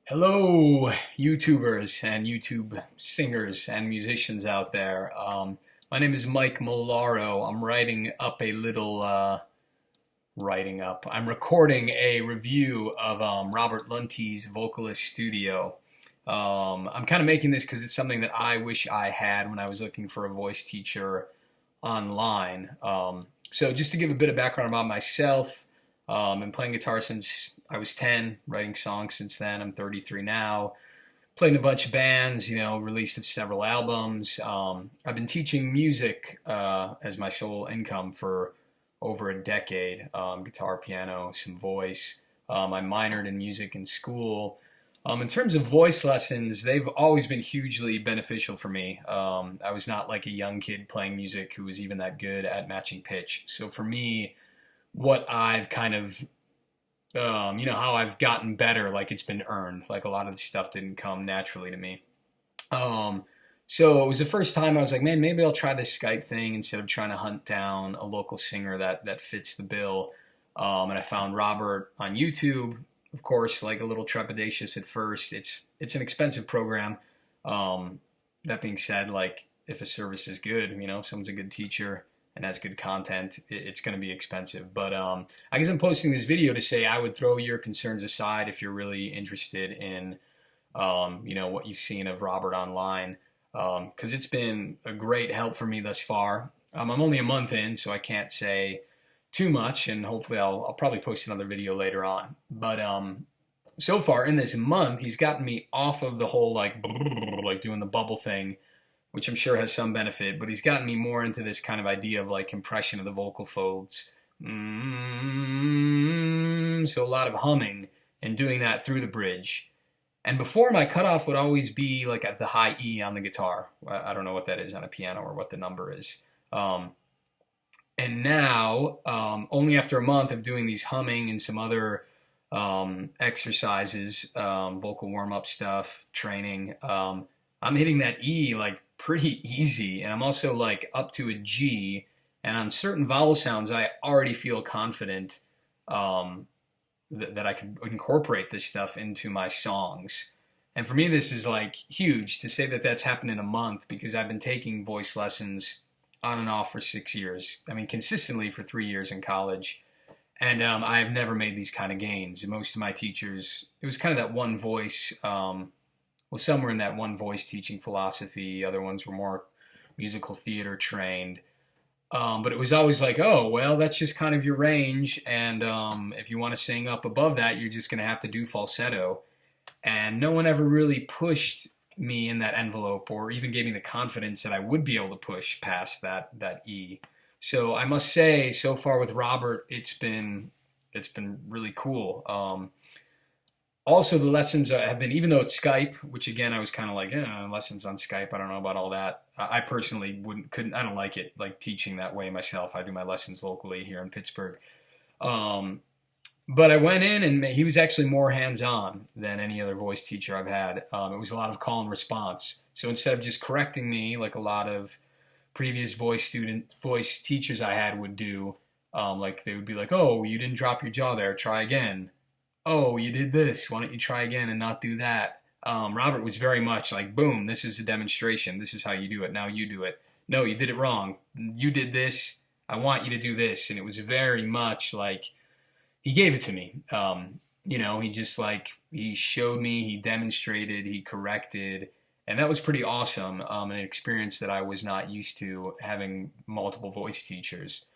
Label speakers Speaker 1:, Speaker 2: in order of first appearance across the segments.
Speaker 1: Hello, YouTubers and YouTube singers and musicians out there. My name is Mike Malaro. I'm writing up a little, I'm recording a review of Robert Lunte's Vocalist Studio. I'm kind of making this because it's something that I wish I had when I was looking for a voice teacher online. So just to give a bit of background about myself, been playing guitar since I was 10, writing songs since then. I'm 33 now. Played in a bunch of bands, released several albums. I've been teaching music as my sole income for over a decade. Guitar, piano, some voice. I minored in music in school. In terms of voice lessons, they've always been hugely beneficial for me. I was not like a young kid playing music who was even that good at matching pitch. So for me, what I've kind of, how I've gotten better, like it's been earned. Like a lot of the stuff didn't come naturally to me. Um, so it was the first time I was like, man, maybe I'll try this Skype thing instead of trying to hunt down a local singer that fits the bill. And I found Robert on YouTube. Of course, like a little trepidatious at first. It's an expensive program. That being said, like if a service is good, if someone's a good teacher and has good content, it's going to be expensive. But I guess I'm posting this video to say I would throw your concerns aside if you're really interested in, what you've seen of Robert online, because it's been a great help for me thus far. I'm only a month in, so I can't say too much, and hopefully I'll probably post another video later on. But so far in this month, he's gotten me off of the whole like doing the bubble thing, which I'm sure has some benefit, but he's gotten me more into this kind of idea of like compression of the vocal folds. So a lot of humming and doing that through the bridge. And before, my cutoff would always be like at the high E on the guitar. I don't know what that is on a piano or what the number is. And now, only after a month of doing these humming and some other exercises, vocal warm-up stuff, training, I'm hitting that E like pretty easy, and I'm also like up to a G, and on certain vowel sounds I already feel confident that I could incorporate this stuff into my songs. And for me this is like huge to say that that's happened in a month, because I've been taking voice lessons on and off for 6 years. I mean, consistently for 3 years in college. And I've never made these kind of gains. Most of my teachers, it was kind of that one voice, some were in that one voice teaching philosophy. Other ones were more musical theater trained. But it was always like, oh, well, that's just kind of your range. And if you want to sing up above that, you're just going to have to do falsetto. And no one ever really pushed me in that envelope, or even gave me the confidence that I would be able to push past that E. So I must say, so far with Robert, it's been really cool. Also, the lessons have been, even though it's Skype, which again I was kind of like, lessons on Skype, I don't know about all that. I personally I don't like it, like teaching that way myself. I do my lessons locally here in Pittsburgh. But I went in, and he was actually more hands-on than any other voice teacher I've had. It was a lot of call and response. So instead of just correcting me like a lot of previous voice teachers I had would do, like they would be like, oh, you didn't drop your jaw there, try again. Oh, you did this, why don't you try again and not do that? Robert was very much like, boom, this is a demonstration. This is how you do it. Now you do it. No, you did it wrong. You did this. I want you to do this. And it was very much like he gave it to me. He just like, he showed me, he demonstrated, he corrected. And that was pretty awesome. An experience that I was not used to, having multiple voice teachers.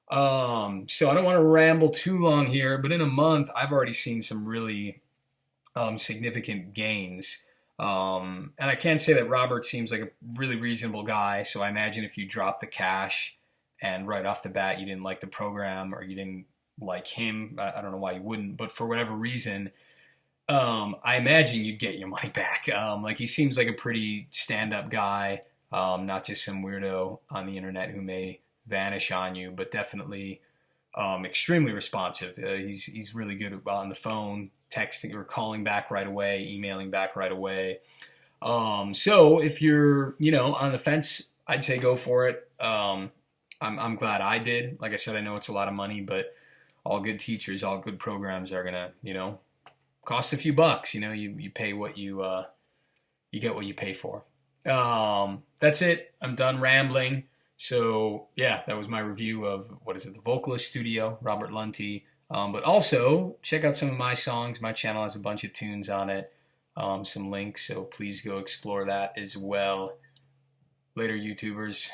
Speaker 1: So I don't want to ramble too long here, but in a month, I've already seen some really significant gains. And I can say that Robert seems like a really reasonable guy. So I imagine if you drop the cash and right off the bat you didn't like the program, or you didn't like him, I don't know why you wouldn't, but for whatever reason, I imagine you'd get your money back. Like he seems like a pretty stand-up guy, not just some weirdo on the internet who may vanish on you, but definitely extremely responsive. He's really good on the phone, texting or calling back right away, emailing back right away. So if you're, on the fence, I'd say go for it. I'm glad I did. Like I said, I know it's a lot of money, but all good teachers, all good programs are gonna, cost a few bucks. You know, you pay what you get what you pay for. That's it. I'm done rambling. So yeah, that was my review of, what is it, the Vocalist Studio, Robert Lunte. But also check out some of my songs. My channel has a bunch of tunes on it, some links, so please go explore that as well. Later, YouTubers.